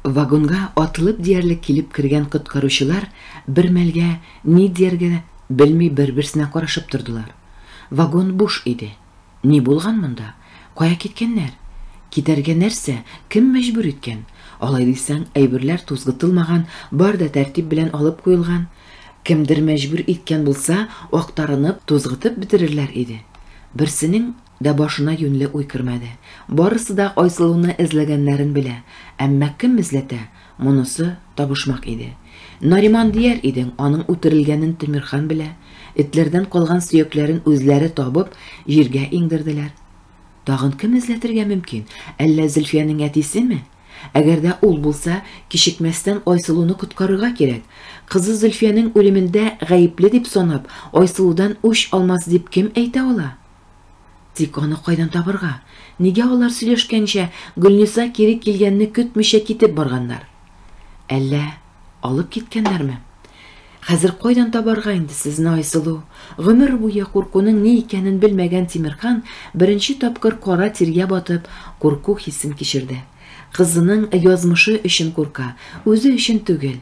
Вагонга атылып диярлек килеп кергән коткаручылар бер мәлгә ни дияргә белми бер-берсенә карашып тордылар. Вагон буш иде. Ни булган монда? Кая киткәннәр? Китәргә нәрсә? Кем мәҗбүр иткән? Алай дисәң, әйберләр тузгытылмаган, бар да тәртип белән алып куелган. Кемдер мәҗбүр иткән булса, актарынып, тузгытып бетерерләр иде. Берсенең дә башына юньле уй кермәде. Барысы да Айсылуны эзләгәннәрен белә, әмма кем эзләтә? Монысы табышмак иде. Нариман дияр идең, аның үтерелгәнен Тимерхан белә. Этләрдән калган сөякләрен үзләре табып, җиргә иңдерделәр. Тагын кем эзләтергә мөмкин? Әллә Зөлфиянең әтисеме? Әгәр дә ул булса, кичекмәстән Айсылуны коткарырга кирәк. Кызы Зөлфиянең үлемендә гаепле дип санап, Айсылудан үч алмас дип кем әйтә ала? Тик аны кайдан табырга? Нигә алар сөйләшкәнчә Гөлниса кире килгәнне көтмичә китеп барганнар? Әллә алып киткәннәрме? Хәзер кайдан табарга инде сезне Айсылу? Гомер буе куркуның ни икәнен белмәгән Тимерхан беренче тапкыр кара тиргә батып, курку хисен кичерде. Кызының язмышы өчен курка, үзе өчен түгел.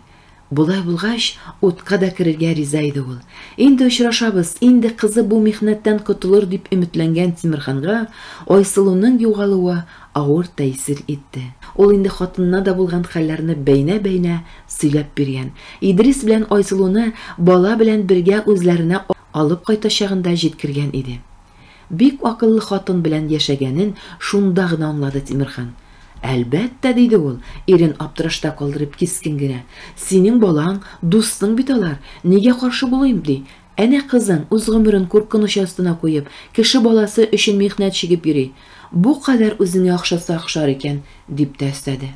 Булай булгач, утка да керергә риза иде ул. Инде очрашабыз, инде кызы бу михнәттән котылыр дип өметләнгән Тимерханга Айсылуның югалуы авыр тәэсир итте. Ул инде хатынына да булган хәлләрне бәйнә-бәйнә сөйләп биргән. Идрис белән Айсылуны бала белән бергә үзләренә алып кайтачагында җиткергән иде. Бик акыллы хатын белән яшәгәнен шунда гына аңлады Тимерхан. Әлбәттә, диде ул, ирен аптырашта калдырып кискен генә. Синең балаң, дустың бит алар, нигә каршы булыйм ди? Әнә кызың үз гомерен куркыныч астына куеп, кеше баласы өчен михнәт чигеп йөри. Бу кадәр үзеңә акчасы акшар икән, дип тәстәде.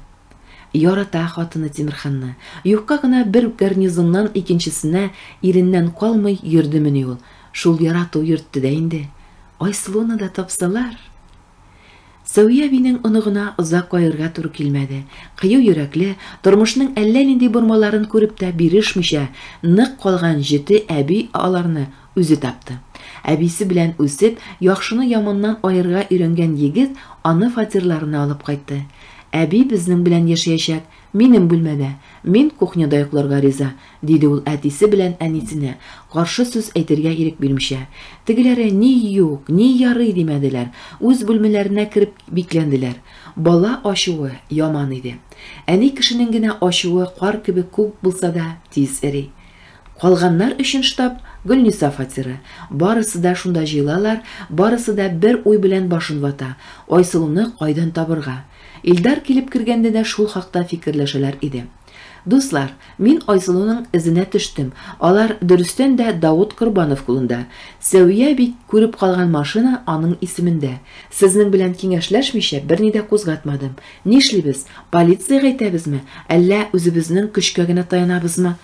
Ярата хатыны Тимерханны. Юкка гына бер гарнизоннан икенчесенә иреннән калмый йөрдемени ул. Шул ярату йөртте дә инде. Айсылуны да тапсалар. Сәвия бинең оныгына озак кайырга туры килмәде. Кыю йөрәкле, тормышның әллә нинди бурмаларын күреп тә бирешмичә, нык калган җете әби аларны үзе тапты. Әбисе белән үсеп, яхшыны яманнан аерга өйрәнгән егет аны фатирларына алып кайтты. Әби безнең белән яшәячәк, минем бүлмәдә, мин кухняда йокларга риза, диде ул әтисе белән әнисенә, каршы сүз әйтергә ирек бирмичә. Тегеләре ни юк, ни ярый димәделәр, үз бүлмәләренә кереп бикләнделәр. Бала ачуы яман иде. Әни кешенең генә ачуы кар кебек күп булса да тиз эри. Калганнар өчен штаб Гөлниса фатиры. Барысы да шунда җыелалар, барысы да бер уй белән башын вата. Айсылуны кайдан табырга? Илдар килеп кергәндә дә шул хакта фикерләшәләр иде. Дуслар, мин Айсылуның эзенә төштем. Алар дөрестән дә Давыт Корбанов кулында. Сәвия бик күреп калган машина аның исемендә. Сезнең белән киңәшләшмичә берни дә кузгатмадым. Нишлибез? Полициягә әйтәбезме? Әллә үзебезнең көчкә генә таянабызмы?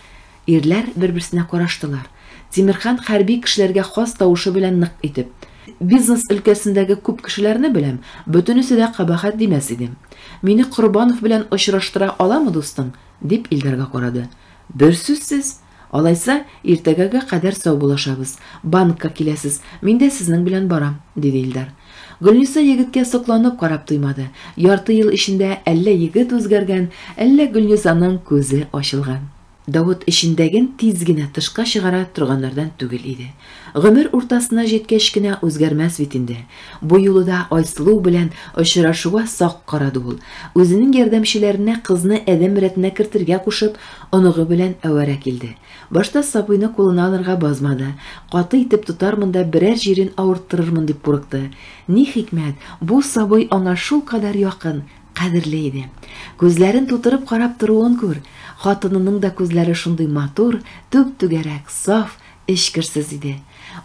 Ирләр бер-берсенә караштылар. Тимерхан хәрби кешеләргә хас тавышы белән нык итеп: Бизнес өлкәсендәге күп кешеләрне беләм, бөтенесе дә кабахат димәс идем. Мине Корбанов белән очраштыра аламы, дустым? Дип Илдарга карады. Бер сүзсез, алайса иртәгәгә кадәр сау булашабыз. Банкка киләсез, мин дә сезнең белән барам, диде Илдар. Гөлниса егеткә сокланып карап туймады. Ярты ел эчендә әллә егет үзгәргән, әллә Гөлнисаның күзе ачылган. Давыт эчендәген тиз генә тышка чыгара торганнардан түгел иде. Гомер уртасына җиткәч кенә үзгәрмәс бит инде. Бу юлы да Айсылу белән очрашуга сак карады ул. Үзенең ярдәмчеләренә кызны әдәм рәтенә кертергә кушып, оныгы белән әвәрә килде. Башта Сабыйны кулына алырга базмады. Каты итеп тотармын да берәр җирен авырттырырмын дип курыкты. Ни хикмәт, бу Сабый аңа шул кадәр якын, кадерле иде. Күзләрен тутырып карап торуын күр. Хатынының да күзләре шундый матур, түп-түгәрәк, саф, эчкерсез иде.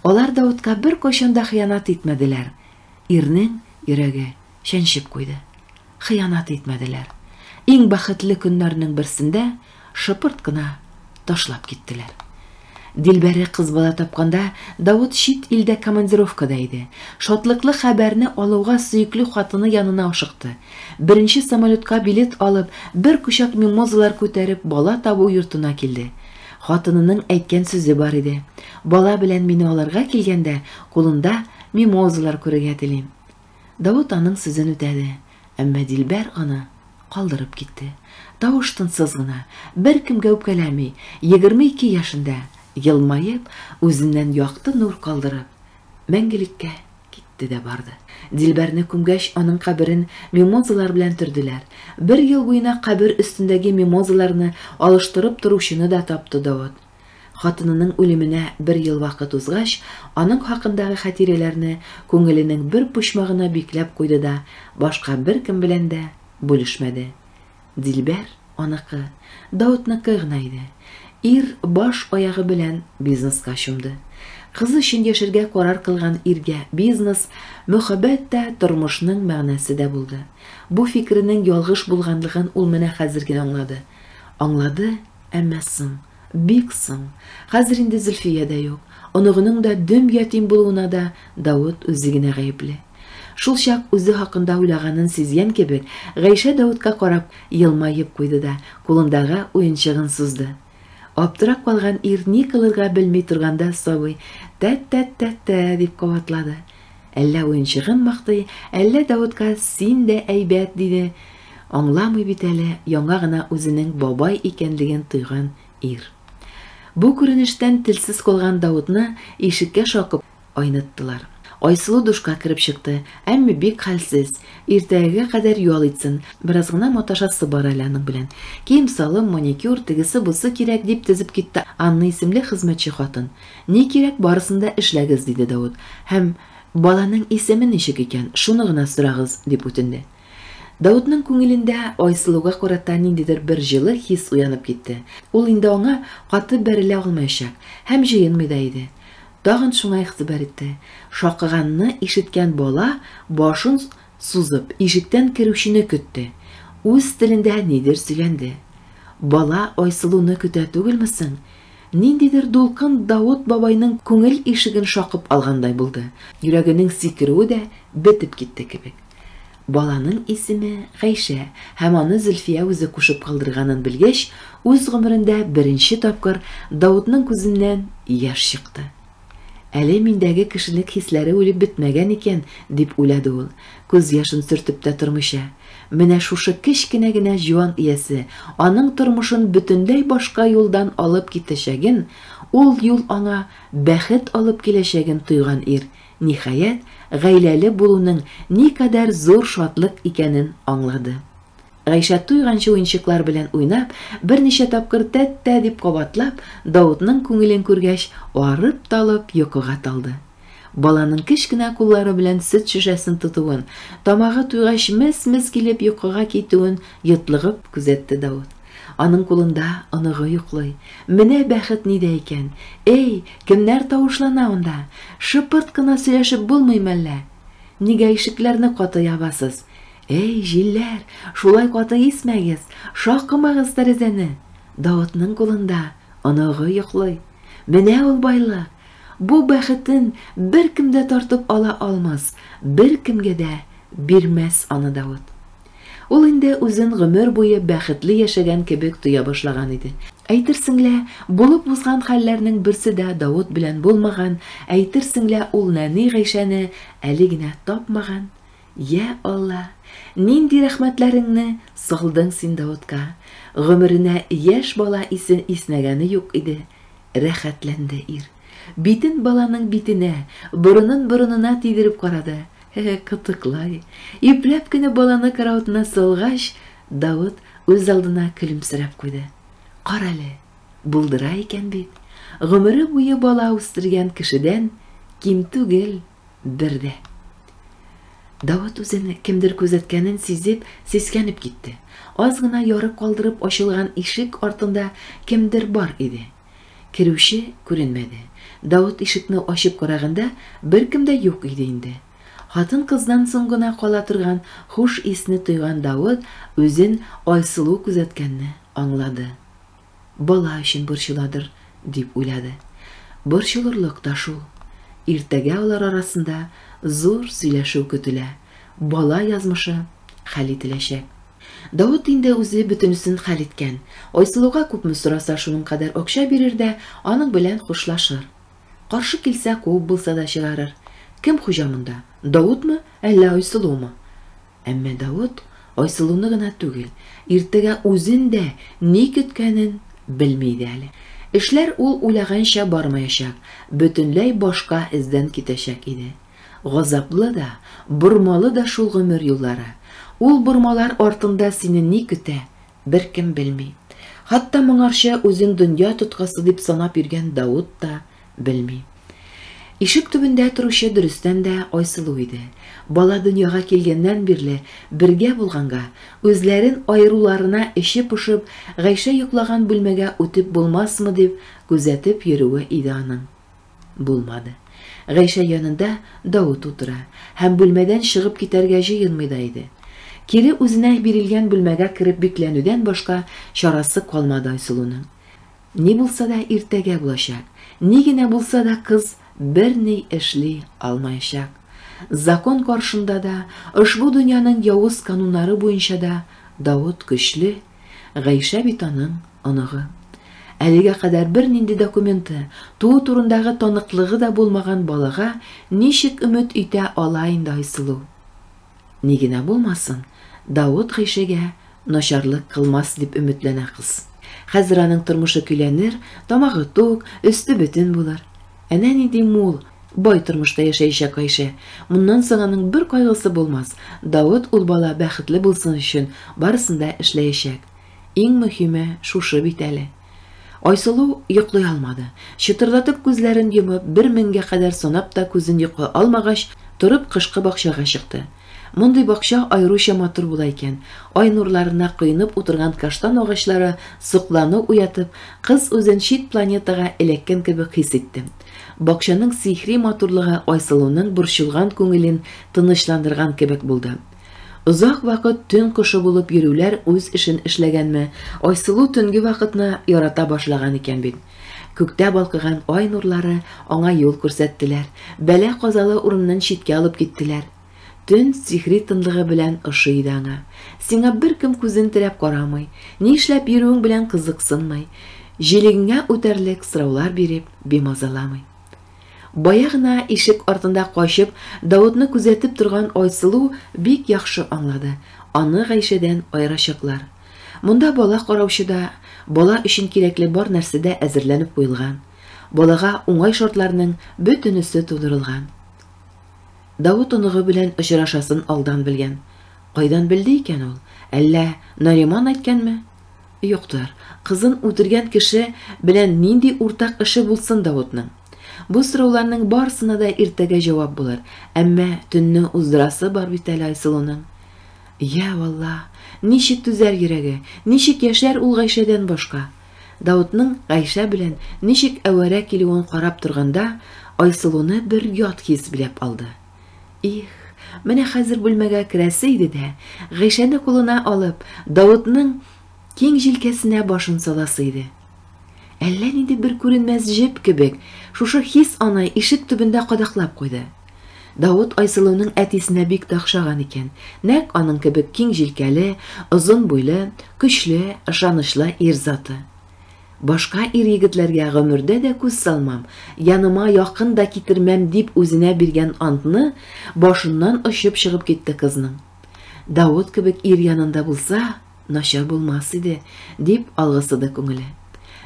Алар Давытка бер кайчан да хыянат итмәделәр. Ирнең йөрәге чәнчеп куйды. Хыянат итмәделәр. Иң бәхетле көннәрнең берсендә шыпырт кына ташлап киттеләр. Дилбәре кыз бала тапканда Давыт чит илдә командировкада иде. Шатлыклы хәбәрне алуга сөекле хатыны янына ашыкты. Беренче самолетка билет алып, бер күчәк мимозалар күтәреп бала табу йортына килде. Хатынының әйткән сүзе бар иде. Бала белән мине аларга килгәндә, кулында мимозалар күрергә телим. Давыт аның сүзен үтәде, әмма Дилбәр аны калдырып китте. тавыш-тынсыз гына, беркемгә үпкәләми, 22 яшында, йылмайып, үзеннән якты нур калдырып, мәңгелеккә китте дә барды. Дилбәрне күмгәч, аның каберен мимозалар белән төрделәр. 1 ел буена кабер өстендәге мимозаларны алыштырып торучыны да тапты Давыт. Хатынының үлеменә 1 ел вакыт узгач, аның хакындагы хатирәләрне күңеленең бер почмагына бикләп куйды да, башка беркем белән дә бүлешмәде. Дилбәр аныкы, Давытныкы гына иде. Ир баш аягы белән бизнеска чумды. Кыз өчен яшәргә карар кылган иргә бизнес, мөхәббәт тә тормышның мәгънәсе дә булды. Бу фикренең ялгыш булганлыгын ул менә хәзер генә аңлады. Аңлады, әмма соң, бик соң. Хәзер инде Зөлфия дә юк. Оныгының да дөм ятим булуына да Давыт үзе генә гаепле. Шул чак үзе хакында уйлаганын сизгән кебек, Гайша Давытка карап йылмаеп куйды да, кулындагы уенчыгын сузды. Аптырап калган ир ни кылырга белми торганда сабый «тәт-тәт-тәт» дип кабатлады. Әллә уенчыгын мактый, әллә Давытка «син дә әйбәт» диде. Аңламый бит әле яңа гына үзенең бабай икәнлеген тойган ир. Бу күренештән телсез калган Давытны ишеккә шакып айныттылар. Айсылу душка кирип чыкты, әмма бик хәлсез. Иртәгә кадәр ял итсен, бераз гына маташасы бар әле аның белән. Кием салым, маникюр, тегесе бусы кирәк дип тезеп китте Анна исемле хезмәтче хатын. Ни кирәк, барысын да эшләгез диде Давыт. Һәм баланың исеме ничек икән, шуны гына сорагыз дип үтенде. Давытның күңелендә Айсылуга карата ниндидер бер җылы хис уянып китте. Ул инде аңа каты бәрелә алмаячак, һәм җыенмый да иде. Тагын шуңа игътибар итте. Шакыганны ишеткән бала башын сузып ишектән кирүчене көтте. Үз телендә нидер сөйләнде. Бала Айсылуны көтә түгелмесең? Ниндидер дулкын Давыт бабайның күңел ишеген шакып алгандай булды. Йөрәгенең сикерүе дә бетеп китте кебек. Баланың исеме Гайша, һәм аны Зөлфия үзе кушып калдырганын белгәч, үз гомерендә беренче тапкыр Давытның күзеннән яшь чыкты. Әле миндәге кешелек хисләре үлеп бетмәгән икән, дип уйлады ул. Күз яшын сөртеп тә тормыйча. Менә шушы кечкенә генә җуан иясе аның тормышын бөтенләй башка юлдан алып китәчәген, ул юл аңа бәхет алып киләчәген тойган ир, ниһаять, гаиләле булуның никадәр зур шатлык икәнен аңлады. Гайша туйганчы уенчыклар белән уйнап, берничә тапкыр «тәт-тә» дип кабатлап, Давытның күңелен күргәч, арып-талып йокыга талды. Баланың кечкенә куллары белән сөт шешәсен тотуын, тамагы туйгач мес-мес килеп йокыга китүен йотлыгып күзәтте Давыт. Аның кулында оныгы йоклый. Менә бәхет нидә икән? Эй, кемнәр тавышлана анда? Шыпырт кына сөйләшеп булмыймы әллә? Нигә ишекләрне каты ябасыз? Эй, җилләр, шулай каты исмәгез, шакымагыз тәрәзәне. Давытның кулында оныгы йоклый. Менә ул байлык. Бу бәхетен беркем дә тартып ала алмас, беркемгә дә бирмәс аны Давыт. Ул инде үзен гомер буе бәхетле яшәгән кебек тоя башлаган иде. Әйтерсеңлә, булып узган хәлләрнең берсе дә Давыт белән булмаган, әйтерсеңлә, ул нәни Гайшаны әле генә тапмаган. Я Алла, нинди рәхмәтләреңне салдың син Давытка. Гомеренә яшь бала исен иснәгәне юк иде. Рәхәтләнде ир. Битен баланың битенә, борынын борынына тидереп карады. Кытыклай. Ипләп кенә баланы караватына салгач, Давыт үз алдына көлемсерәп куйды. Карале, булдыра икән бит. Гомере буе бала үстергән кешедән ким түгел бердә. Давыт үзен кемдер күзәткәнен сизеп, сискәнеп китте. Аз гына ярып калдырып ачылган ишек артында кемдер бар иде. Кирүче күренмәде. Давыт ишекне ачып караганда, беркем дә юк иде инде. Хатын кыздан соң гына кала торган хуш исне тойган Давыт үзен Айсылу күзәткәнне аңлады. Бала өчен борчыладыр, дип уйлады. Борчылырлык та шул. Иртәгә алар арасында зур сөйләшү көтелә. Бала язмышы хәл ителәчәк. Давыт инде үзе бөтенесен хәл иткән. Айсылуга күпме сораса шуның кадәр акча бирер дә, аның белән хушлашыр. Каршы килсә күп булса да чыгарыр. Кем хуҗа монда? Давытмы, әллә Айсылумы? Әмма Давыт Айсылуны гына түгел, иртәгә үзен дә ни көткәнен белми иде әле. Эшләр ул уйлаганча бармаячак, бөтенләй башка эздән китәчәк иде. Газаплы да, бормалы да шул гомер юллары. Ул бормалар артында сине ни көтә, беркем белми. Хатта моңарчы үзен дөнья тоткасы дип санап йөргән Давыт та белми. Ишек төбендә торучы дөрестән дә Айсылу иде. Бала дөньяга килгәннән бирле бергә булганга, үзләрен айыруларына эче пошып, Гайшә йоклаган бүлмәгә үтеп булмасмы дип күзәтеп йөрүе иде аның. Булмады. Гайшә янында Давыт утыра һәм бүлмәдән чыгып китәргә җыенмый да иде. Кире үзенә бирелгән бүлмәгә кереп бикләнүдән башка чарасы калмады Айсылуның. Ни булса да иртәгә булачак, ни генә булса да кыз берни эшли алмаячак. Закон каршында да, ошбу дөньяның явыз кануннары буенча да Давыт көчле, Гайшә бит аның оныгы. Әлегә кадәр бернинди документы, туу турындагы таныклыгы да булмаган балага ничек өмет итә ала инде Айсылу? Ни генә булмасын, Давыт Гайшәгә начарлык кылмас дип өметләнә кыз. Хәзер аның тормышы көйләнер, тамагы тук, өсте бөтен булыр. Әнә нинди мул, бай тормышта яшәячәк Гайшә. Моннан соң аның бер кайгысы булмас. Давыт ул бала бәхетле булсын өчен барысында эшләячәк. Иң мөһиме шушы бит әле. Айсылу йоклый алмады. Чытырдатып күзләрен йомып, 1000-гә кадәр санап та күзен йоклый алмагач, торып кышкы бакчага чыкты. Мондый бакча айруча матур була икән. Ай нурларына кыйнып утырган каштан агачлары сукланы уятып, кыз үзен чит планетага эләккән кебек хис итте. Бакчаның сихри матурлыгы Айсылуның борчылган күңелен тынычландырган кебек булды. Узак вакыт төн кошы булып йөрүләр үз эшен эшләгәнме, Айсылу төнге вакытны ярата башлаган икән бит. Күктә балкыган ай нурлары аңа юл күрсәттеләр, бәлә казалы урыннан читкә алып киттеләр. Төн сихри тынлыгы белән ошый иде аңа. Сиңа беркем күзен терәп карамый, ни эшләп йөрүең белән кызыксынмый, җилегеңә үтәрлек сораулар биреп бимазаламый. Бая гына ишек артында качып, Давытны күзәтеп торган Айсылу бик яхшы аңлады. Аны Гайшәдән аерачаклар. Монда бала караучыда, бала өчен кирәкле бар нәрсә дә әзерләнеп куелган. Балага уңай шартларның бөтенесе тудырылган. Давыт оныгы белән очрашасын алдан белгән. Кайдан белде икән ул? Әллә Нариман әйткәнме? Юктыр. Кызын үтергән кеше белән нинди уртак эше булсын Давытның? Бу сорауларның барысына да иртәгә җавап булыр. Әмма төнне уздырасы бар бит әле Айсылуның. Я валла, ничек түзәр йөрәге, ничек яшәр ул Гайшәдән башка? Давытның Гайшә белән ничек әвәрә килүен карап торганда, Айсылуны бер ят хис биләп алды. Их, менә хәзер бүлмәгә керәсе иде дә, Гайшәне кулына алып, Давытның киң җилкәсенә башын саласы иде. Әллә нинди бер күренмәс җеп кебек, шушы хис аны ишек төбендә кадаклап куйды. Давыт Айсылуның әтисенә бик тахшаган икән. Нәк аның кебек киң җилкәле, озын буйлы, көчле, ышанычлы ир заты. Башка ир егетләргә гомердә дә күз салмам, яныма якын да китермәм дип үзенә биргән антны башыннан очып чыгып китте кызның. Давыт кебек ир янында булса, начар булмас иде, дип алгысыды күңеле.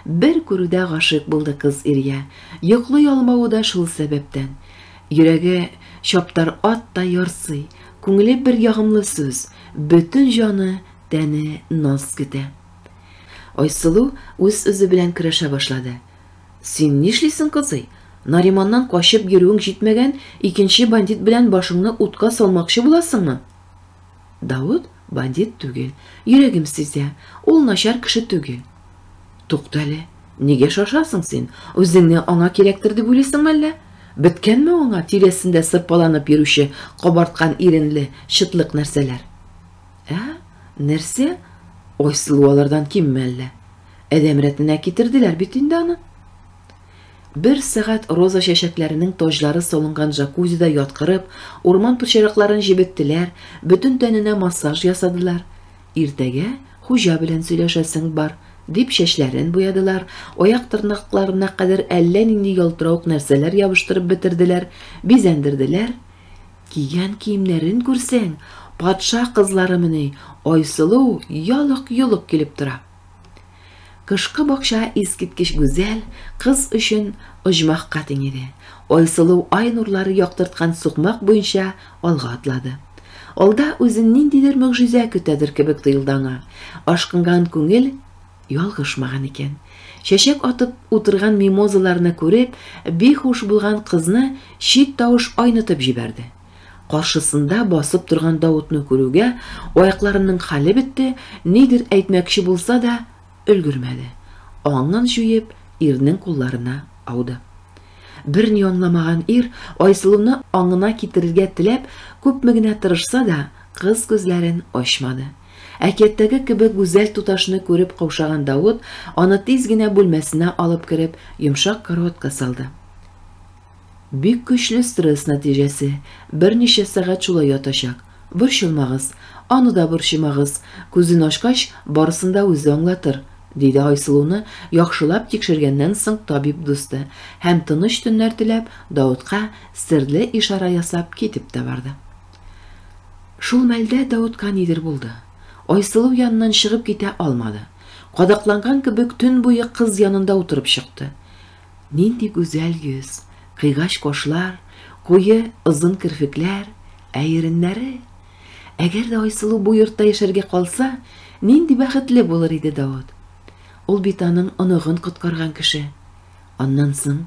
Бер күрүдә гашык булды кыз иргә, йоклый алмавы да шул сәбәптән. Йөрәге чаптар ат та ярсый, күңеле бер ягымлы сүз, бөтен җаны, тәне наз көтә. Айсылу үз үзе белән көрәшә башлады. Син нишлисең, кызый? Нариманнан качып йөрүең җитмәгән, икенче бандит белән башыңны утка салмакчы буласыңмы? Давыт бандит түгел, йөрәгем сизә, ул начар кеше түгел. Туктале, нигә шашасың син? Үзеңне аңа кирәктер дип уйлыйсыңмы әллә? Беткәнме аңа тирәсендә сырпаланып йөрүче кабарткан иренле, чытлык нәрсәләр? Нәрсә? Айсылу алардан кимме әллә? Әдәм рәтенә китерделәр бит инде аны. Бер сәгать роза чәчәкләренең таҗлары салынган джакузида яткырып, урман пычракларын җибеттеләр, бөтен тәненә массаж ясадылар. Иртәгә хуҗа белән сөйләшәсең бар, дип чәчләрен буядылар, аяк тырнакларына кадәр әллә нинди ялтырауык нәрсәләр ябыштырып бетерделәр, бизәндерделәр. Кигән киемнәрен күрсәң, патша кызлары менә Айсылу ялык-юлык килеп тора. Кышкы бакча искиткеч гүзәл, кыз өчен оҗмакка тең иде. Айсылу ай нурлары яктырткан сукмак буенча алга атлады. Алда үзен ниндидер мөгъҗиза көтәдер кебек тоелды аңа. Ашкынган күңел ялгышмаган икән. Чәчәк атып утырган мимозаларны күреп, бихуш булган кызны чит тавыш айнытып җибәрде. Каршысында басып торган Давытны күрүгә аякларының хәле бетте, нидер әйтмәкче булса да өлгермәде. Аңын җуеп, ирнең кулларына ауды. Берни аңламаган ир Айсылуны аңына китерергә теләп, күпме генә тырышса да, кыз күзләрен ачмады. Әкияттәге кебек гүзәл туташны күреп каушаган Давыт аны тиз генә бүлмәсенә алып кереп, йомшак караватка салды. Бик көчле стресс нәтиҗәсе, берничә сәгать шулай ятачак. Борчылмагыз, аны да борчымагыз, күзен ачкач, барысын да үзе аңлатыр, диде Айсылуны яхшылап тикшергәннән соң табиб дусты һәм тыныч төннәр теләп Давытка серле ишара ясап китеп тә барды. Шул мәлдә Давытка нидер булды. Айсылу янынан чыгып китә алмады. Кадакланган кебек төн буе кыз янында утырып чыкты. Нинди гүзәл йөз, кыйгач кашлар, куе озын кирфекләр, иреннәре. Әгәр дә Айсылу бу йортта яшәргә калса, нинди бәхетле булыр иде Давыт. Ул бит аның оныгын коткарган кеше. Аннан соң,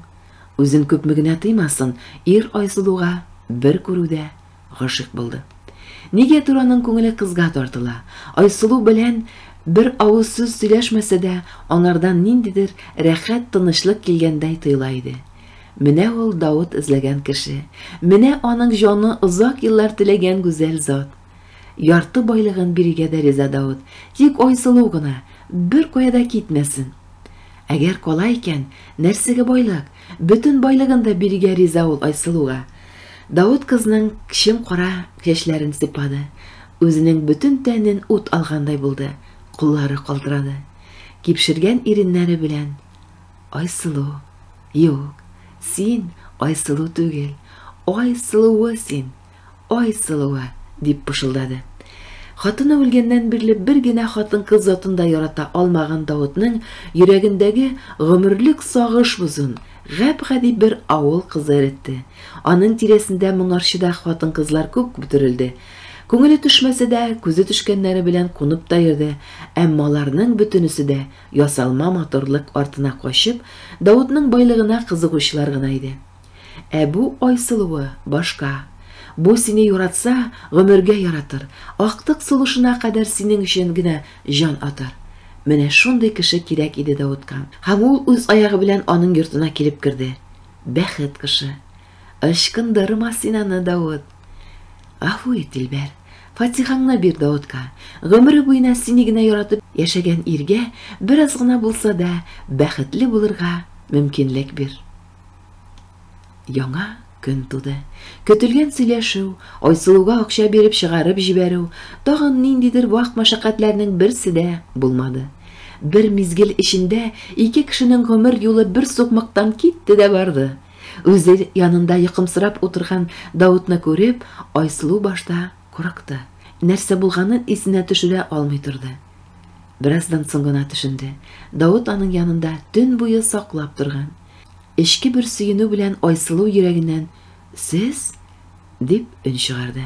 үзен күпме генә тыймасын, ир Айсылуга бер күрүдә гашык булды. Нигәдер аның күңеле кызга тартыла. Айсылу белән бер авыз сүз сөйләшмәсә дә, аңардан ниндидер рәхәт, тынычлык килгәндәй тоела иде. Менә ул Давыт эзләгән кеше. Менә аның җаны озак еллар теләгән гүзәл зат. Ярты байлыгын бирергә дә риза Давыт. Тик Айсылу гына бер кая да китмәсен. Әгәр кала икән, нәрсәгә байлык? Бөтен байлыгын да бирергә риза ул Айсылуга. Давыт кызның кичем кара чәчләрен сыпады. Үзенең бөтен тәнен ут алгандай булды. Куллары калтырады. Кипшергән иреннәре белән: "Айсылу, юк, син Айсылу түгел. Айсылуы син, Айсылуы", дип пышылдады. Хатыны үлгәннән бирле бер генә хатын-кыз затында ярата алмаган Давытның йөрәгендәге гомерлек сагыш бузын гәп-гади бер авыл кызы эретте. Аның тирәсендә моңарчыда хатын-кызлар күп бөтерелде. Күңеле төшмәсә дә, күзе төшкәннәре белән кунып та йөрде, әмма аларның бөтенесе дә ясалма матурлык артына качып, Давытның байлыгына кызыгучылар гына иде. Бу Айсылуы башка. Бу сине яратса, гомергә яратыр. Актык сулышына кадәр синең өчен генә җан атар. Менә шундый кеше кирәк иде Давытка. Һәм ул үз аягы белән аның йортына килеп керде. Бәхет кеше. Ышкындырма син аны, Давыт. Афу ит, Дилбәр. Фатихаңны бир Давытка. Гомере буена сине генә яратып яшәгән иргә бераз гына булса да бәхетле булырга мөмкинлек бир. Яңа көн туды. Көтелгән сөйләшү, Айсылуга акча биреп чыгарып җибәрү, тагын ниндидер вакыт мәшәкатьләренең берсе дә булмады. Бер мизгел эчендә ике кешенең гомер юлы бер сукмактан китте дә барды. Үзе янында йокымсырап утырган Давытны күреп, Айсылу башта курыкты. Нәрсә булганын исенә төшерә алмый торды. Бераздан соң гына төшенде. Давыт аның янында төн буе саклап торган. Эчке бер сөенү белән Айсылу йөрәгеннән: "Сез?" дип өн чыгарды.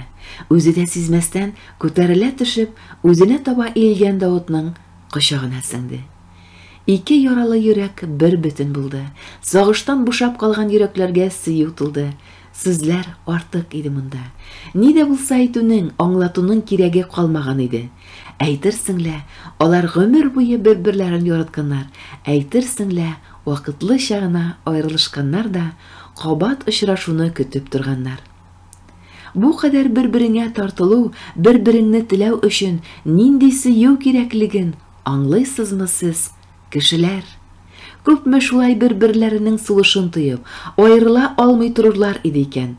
Үзе дә сизмәстән күтәрелә төшеп, үзенә таба иелгән Давытның кочагына сеңде. Ике яралы йөрәк бер бөтен булды. Сагыштан бушап калган йөрәкләргә сөю тулды. Сүзләр артык иде монда. Ни дә булса әйтүнең, аңлатуның кирәге калмаган иде. Әйтерсең лә, алар гомер буе бер-берләрен яратканнар. Әйтерсең лә, вакытлыча гына аерылышканнар да, кабат очрашуны көтеп торганнар. Бу кадәр бер-береңә тартылу, бер-береңне теләү өчен нинди сөю кирәклеген аңлыйсызмы сез, кешеләр? Күпме шулай бер-берләренең сулышын тоеп, аерыла алмый торырлар иде икән.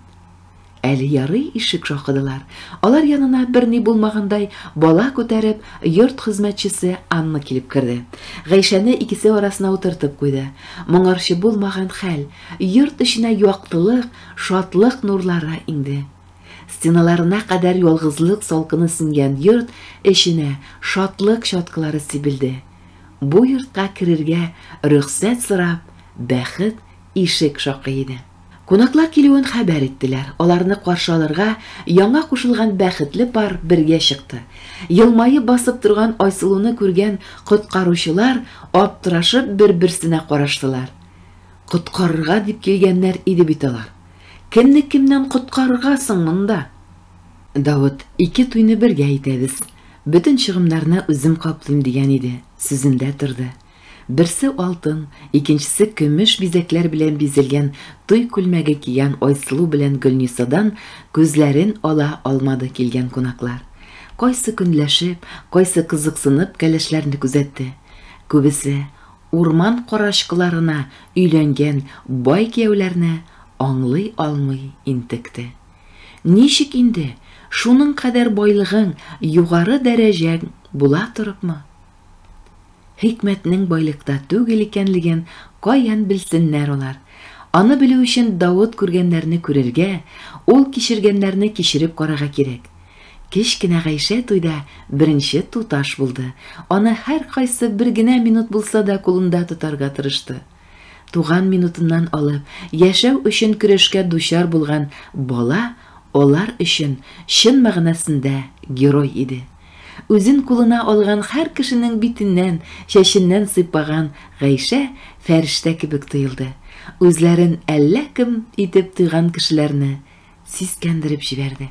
Әле ярый ишек шакыдылар. Алар янына берни булмагандай бала күтәреп, йорт хезмәтчесе Анна килеп керде. Гайшәне икесе арасына утыртып куйды. Моңарчы булмаган хәл, йорт эченә яктылык, шатлык нурлары инде. Стеналарына кадәр ялгызлык салкыны сиңгән йорт эченә шатлык шаткылары сибелде. Бу йортка керергә рөхсәт сорап, бәхет ишек шакый иде. Кунаклар килүен хәбәр иттеләр. Аларны каршы алырга яңа кушылган бәхетле пар бергә чыкты. Елмайып басып торган Айсылуны күргән коткаручылар аптырашып бер-берсенә караштылар. Коткарырга дип килгәннәр иде бит алар. Кемне кемнән коткарырга соң монда? Давыт, ике туйны бергә итәбез. Бүтән чыгымнарны үзем каплыйм дигән иде. Сүзендә торды. Берсе алтын, икенчесе көмеш бизәкләр белән бизелгән туй күлмәге кигән Айсылу белән Гөлнисадан күзләрен ала алмады килгән кунаклар. Кайсы көнләшеп, кайсы кызыксынып кәләшләрне күзәтте. Күбесе урман карашкыларына өйләнгән бай кияүләрне аңлый алмый интекте. Ничек инде шуның кадәр байлыгың, югары дәрәҗәң була торыпмы? Хикмәтнең байлыкта түгел икәнлеген каян белсеннәр алар. Аны белү өчен Давыт күргәннәрне күрергә, ул кичергәннәрне кичереп карарга кирәк. Кечкенә Гайшә туйда беренче туташ булды. Аны һәр кайсы бер генә минут булса да кулында тотарга тырышты. Туган минутыннан алып, яшәү өчен көрәшкә дучар булган бала алар өчен чын мәгънәсендә герой иде. Үзен кулына алган һәр кешенең битеннән, чәченнән сыйпаган Гайшә фәрештә кебек тоелды. Үзләрен әллә кем итеп тойган кешеләрне сискәндереп җибәрде.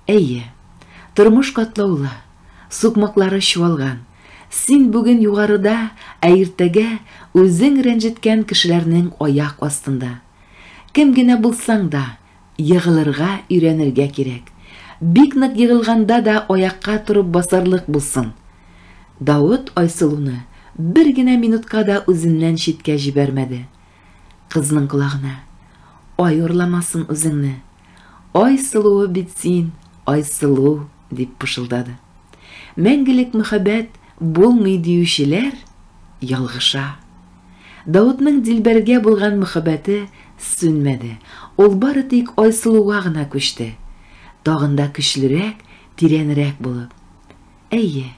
Әйе, тормыш катлаулы, сукмаклары чуалган. Син бүген югарыда, ә иртәгә үзең рәнҗеткән кешеләрнең аяк астында. Кем генә булсаң да, егылырга өйрәнергә кирәк. Бик нык егылганда да аякка турып басарлык булсын. Давыт Айсылуны бер генә минутка да үзеннән читкә җибәрмәде. Кызның колагына: "Ай урламасын үзеңне. Айсылу бит син, Айсылу", дип пышылдады. Мәңгелек мөхәббәт булмый диючеләр ялгыша. Давытның Дилбәргә булган мөхәббәте сүнмәде. Ул бары тик Айсылуга гына күчте. Тагын да көчлерәк, тирәнрәк булып. Әйе,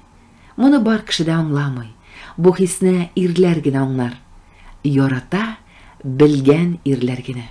моны бар кеше дә аңламый. Бу хисне ирләр генә аңлар. Ярата белгән ирләр генә.